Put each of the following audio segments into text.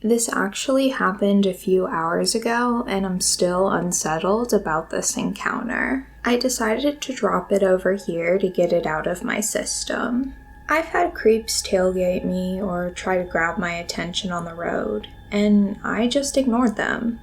This actually happened a few hours ago, and I'm still unsettled about this encounter. I decided to drop it over here to get it out of my system. I've had creeps tailgate me or try to grab my attention on the road, and I just ignored them,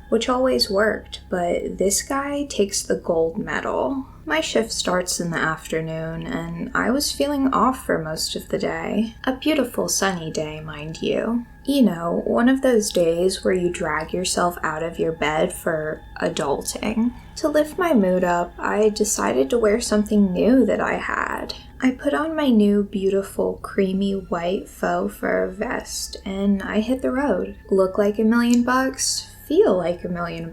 which always worked, but this guy takes the gold medal. My shift starts in the afternoon, and I was feeling off for most of the day. A beautiful sunny day, mind you. You know, one of those days where you drag yourself out of your bed for adulting. To lift my mood up, I decided to wear something new that I had. I put on my new beautiful creamy white faux fur vest, and I hit the road. Look like $1 million? Feel like $1 million,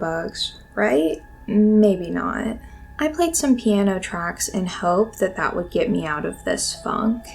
right? Maybe not. I played some piano tracks in hope that would get me out of this funk.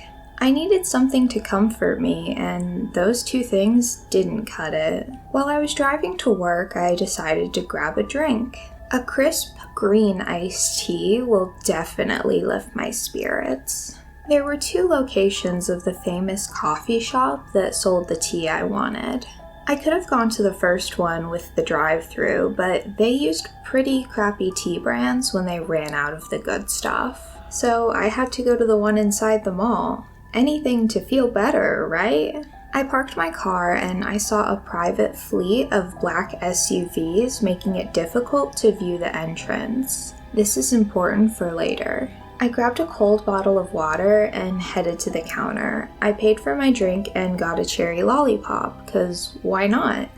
I needed something to comfort me, and those two things didn't cut it. While I was driving to work, I decided to grab a drink. A crisp green iced tea will definitely lift my spirits. There were 2 locations of the famous coffee shop that sold the tea I wanted. I could have gone to the first one with the drive-thru, but they used pretty crappy tea brands when they ran out of the good stuff. So I had to go to the one inside the mall. Anything to feel better, right? I parked my car and I saw a private fleet of black SUVs, making it difficult to view the entrance. This is important for later. I grabbed a cold bottle of water and headed to the counter. I paid for my drink and got a cherry lollipop, cause why not?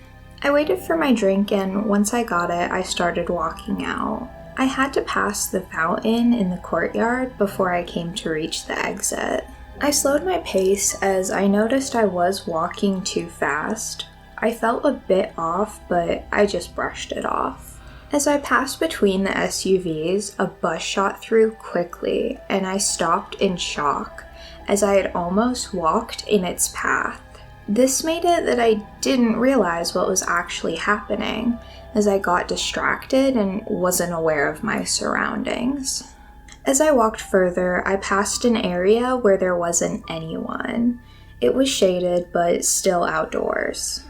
I waited for my drink, and once I got it, I started walking out. I had to pass the fountain in the courtyard before I came to reach the exit. I slowed my pace as I noticed I was walking too fast. I felt a bit off, but I just brushed it off. As I passed between the SUVs, a bus shot through quickly, and I stopped in shock, as I had almost walked in its path. This made it that I didn't realize what was actually happening, as I got distracted and wasn't aware of my surroundings. As I walked further, I passed an area where there wasn't anyone. It was shaded, but still outdoors.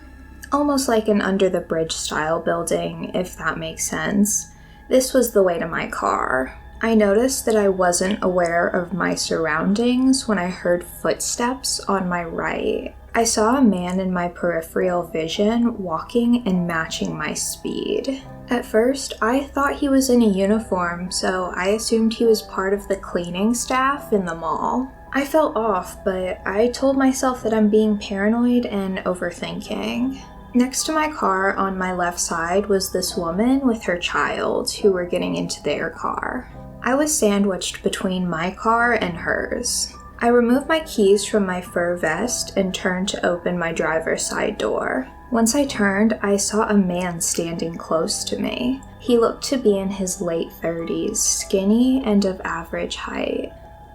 Almost like an under-the-bridge style building, if that makes sense. This was the way to my car. I noticed that I wasn't aware of my surroundings when I heard footsteps on my right. I saw a man in my peripheral vision walking and matching my speed. At first, I thought he was in a uniform, so I assumed he was part of the cleaning staff in the mall. I felt off, but I told myself that I'm being paranoid and overthinking. Next to my car on my left side was this woman with her child who were getting into their car. I was sandwiched between my car and hers. I removed my keys from my fur vest and turned to open my driver's side door. Once I turned, I saw a man standing close to me. He looked to be in his late 30s, skinny and of average height.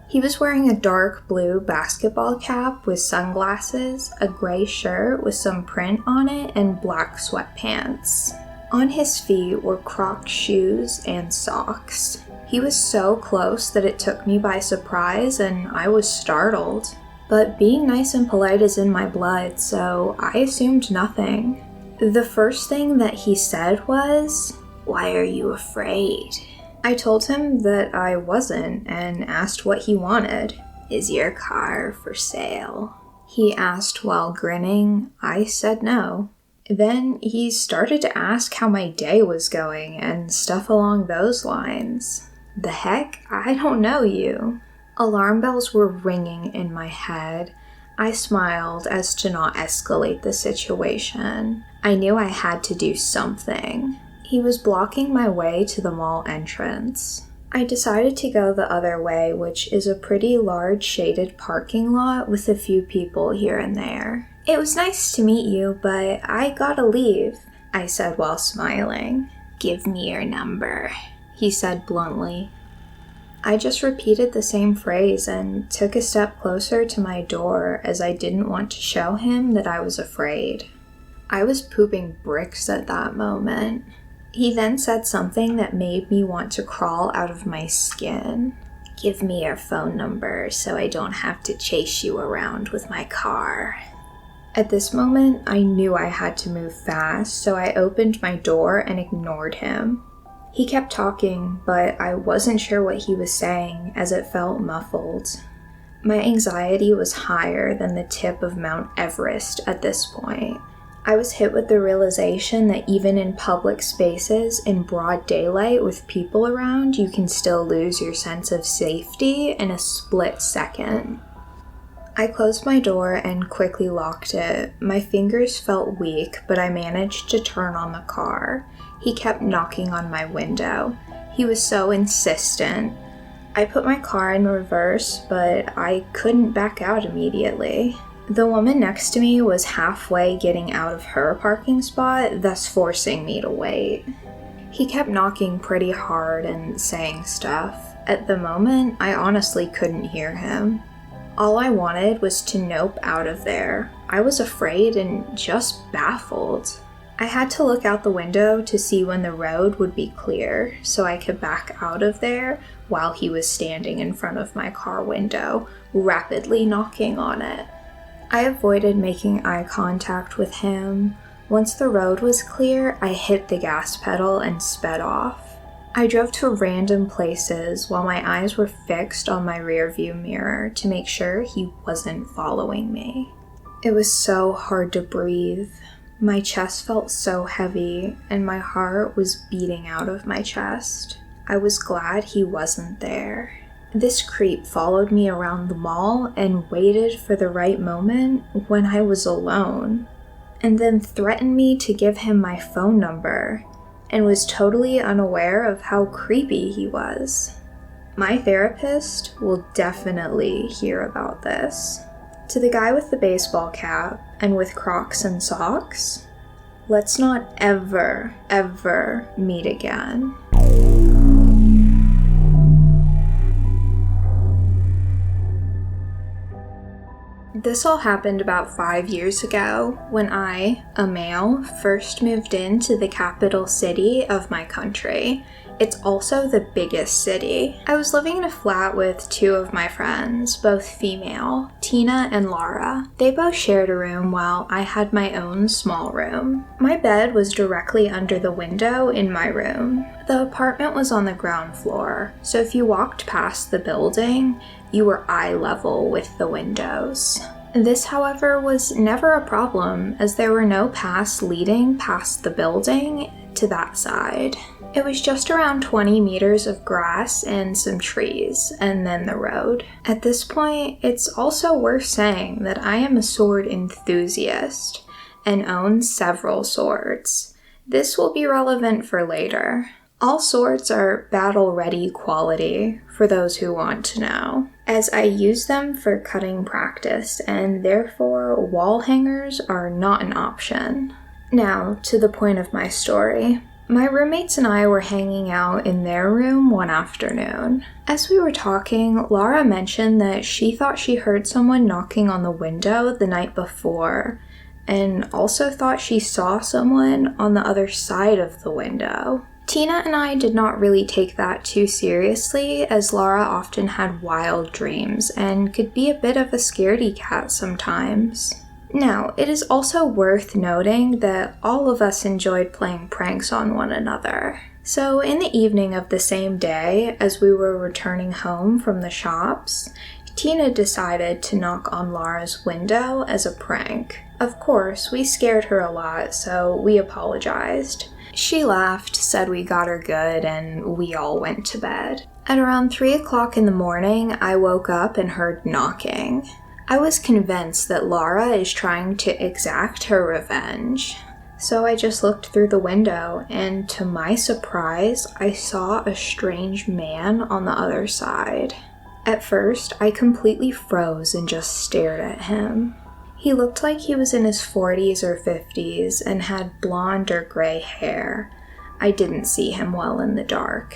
He was wearing a dark blue basketball cap with sunglasses, a gray shirt with some print on it, and black sweatpants. On his feet were Crocs shoes and socks. He was so close that it took me by surprise and I was startled. But being nice and polite is in my blood, so I assumed nothing. The first thing that he said was, "Why are you afraid?" I told him that I wasn't and asked what he wanted. "Is your car for sale?" he asked while grinning. I said no. Then he started to ask how my day was going and stuff along those lines. The heck? I don't know you. Alarm bells were ringing in my head. I smiled as to not escalate the situation. I knew I had to do something. He was blocking my way to the mall entrance. I decided to go the other way, which is a pretty large shaded parking lot with a few people here and there. "It was nice to meet you, but I gotta leave," I said while smiling. "Give me your number," he said bluntly. I just repeated the same phrase and took a step closer to my door as I didn't want to show him that I was afraid. I was pooping bricks at that moment. He then said something that made me want to crawl out of my skin. "Give me your phone number so I don't have to chase you around with my car." At this moment, I knew I had to move fast, so I opened my door and ignored him. He kept talking, but I wasn't sure what he was saying as it felt muffled. My anxiety was higher than the tip of Mount Everest at this point. I was hit with the realization that even in public spaces, in broad daylight with people around, you can still lose your sense of safety in a split second. I closed my door and quickly locked it. My fingers felt weak, but I managed to turn on the car. He kept knocking on my window. He was so insistent. I put my car in reverse, but I couldn't back out immediately. The woman next to me was halfway getting out of her parking spot, thus forcing me to wait. He kept knocking pretty hard and saying stuff. At the moment, I honestly couldn't hear him. All I wanted was to nope out of there. I was afraid and just baffled. I had to look out the window to see when the road would be clear, so I could back out of there while he was standing in front of my car window, rapidly knocking on it. I avoided making eye contact with him. Once the road was clear, I hit the gas pedal and sped off. I drove to random places while my eyes were fixed on my rearview mirror to make sure he wasn't following me. It was so hard to breathe. My chest felt so heavy, and my heart was beating out of my chest. I was glad he wasn't there. This creep followed me around the mall and waited for the right moment when I was alone, and then threatened me to give him my phone number, and was totally unaware of how creepy he was. My therapist will definitely hear about this. To the guy with the baseball cap and with Crocs and socks, let's not ever, ever meet again. This all happened about 5 years ago when I, a male, first moved into the capital city of my country. It's also the biggest city. I was living in a flat with two of my friends, both female, Tina and Laura. They both shared a room while I had my own small room. My bed was directly under the window in my room. The apartment was on the ground floor, so if you walked past the building, you were eye level with the windows. This, however, was never a problem as there were no paths leading past the building to that side. It was just around 20 meters of grass and some trees, and then the road. At this point, it's also worth saying that I am a sword enthusiast and own several swords. This will be relevant for later. All swords are battle-ready quality, for those who want to know, as I use them for cutting practice, and therefore wall hangers are not an option. Now, to the point of my story. My roommates and I were hanging out in their room one afternoon. As we were talking, Laura mentioned that she thought she heard someone knocking on the window the night before, and also thought she saw someone on the other side of the window. Tina and I did not really take that too seriously, as Laura often had wild dreams and could be a bit of a scaredy cat sometimes. Now, it is also worth noting that all of us enjoyed playing pranks on one another. So in the evening of the same day, as we were returning home from the shops, Tina decided to knock on Laura's window as a prank. Of course, we scared her a lot, so we apologized. She laughed, said we got her good, and we all went to bed. At around 3 o'clock in the morning, I woke up and heard knocking. I was convinced that Laura is trying to exact her revenge. So I just looked through the window, and to my surprise, I saw a strange man on the other side. At first, I completely froze and just stared at him. He looked like he was in his 40s or 50s and had blonde or gray hair. I didn't see him well in the dark.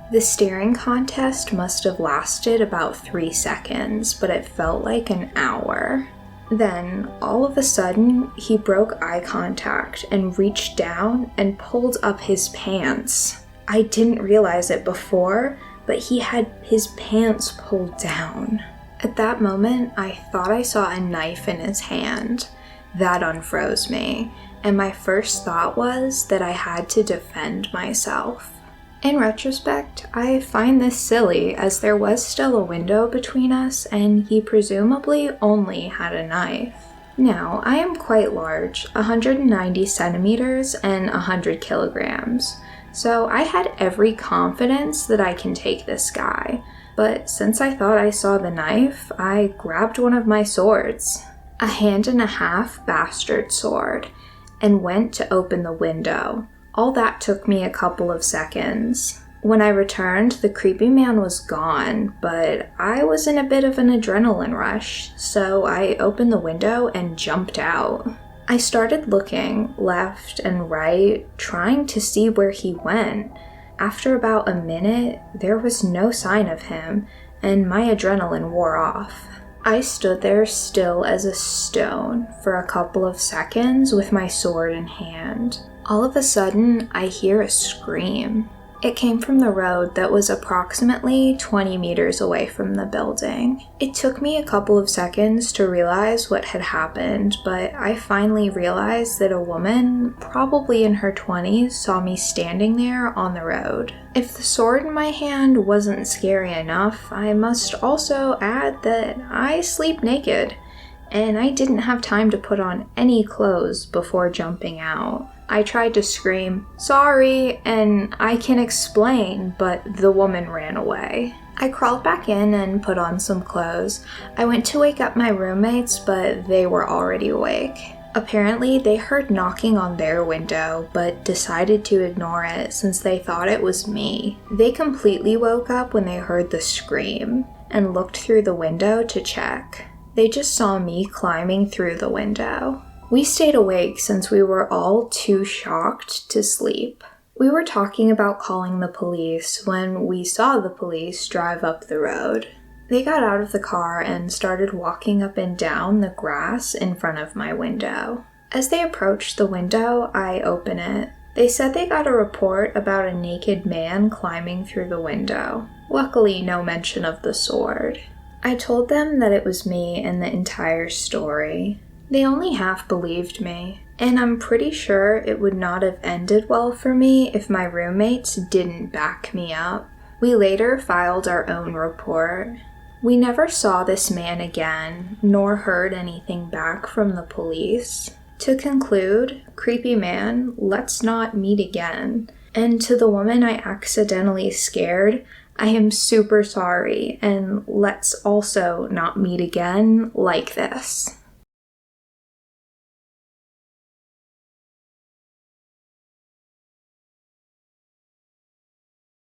The staring contest must have lasted about 3 seconds, but it felt like an hour. Then, all of a sudden, he broke eye contact and reached down and pulled up his pants. I didn't realize it before, but he had his pants pulled down. At that moment, I thought I saw a knife in his hand. That unfroze me, and my first thought was that I had to defend myself. In retrospect, I find this silly as there was still a window between us and he presumably only had a knife. Now, I am quite large, 190 centimeters and 100 kilograms, so I had every confidence that I can take this guy. But since I thought I saw the knife, I grabbed one of my swords, a 1.5-hand bastard sword, and went to open the window. All that took me a couple of seconds. When I returned, the creepy man was gone, but I was in a bit of an adrenaline rush, so I opened the window and jumped out. I started looking left and right, trying to see where he went. After about a minute, there was no sign of him, and my adrenaline wore off. I stood there still as a stone for a couple of seconds with my sword in hand. All of a sudden, I hear a scream. It came from the road that was approximately 20 meters away from the building. It took me a couple of seconds to realize what had happened, but I finally realized that a woman, probably in her 20s, saw me standing there on the road. If the sword in my hand wasn't scary enough, I must also add that I sleep naked, and I didn't have time to put on any clothes before jumping out. I tried to scream, "Sorry," and I can explain, but the woman ran away. I crawled back in and put on some clothes. I went to wake up my roommates, but they were already awake. Apparently, they heard knocking on their window, but decided to ignore it since they thought it was me. They completely woke up when they heard the scream and looked through the window to check. They just saw me climbing through the window. We stayed awake since we were all too shocked to sleep. We were talking about calling the police when we saw the police drive up the road. They got out of the car and started walking up and down the grass in front of my window. As they approached the window, I open it. They said they got a report about a naked man climbing through the window. Luckily, no mention of the sword. I told them that it was me and the entire story. They only half believed me, and I'm pretty sure it would not have ended well for me if my roommates didn't back me up. We later filed our own report. We never saw this man again, nor heard anything back from the police. To conclude, creepy man, let's not meet again. And to the woman I accidentally scared, I am super sorry, and let's also not meet again like this.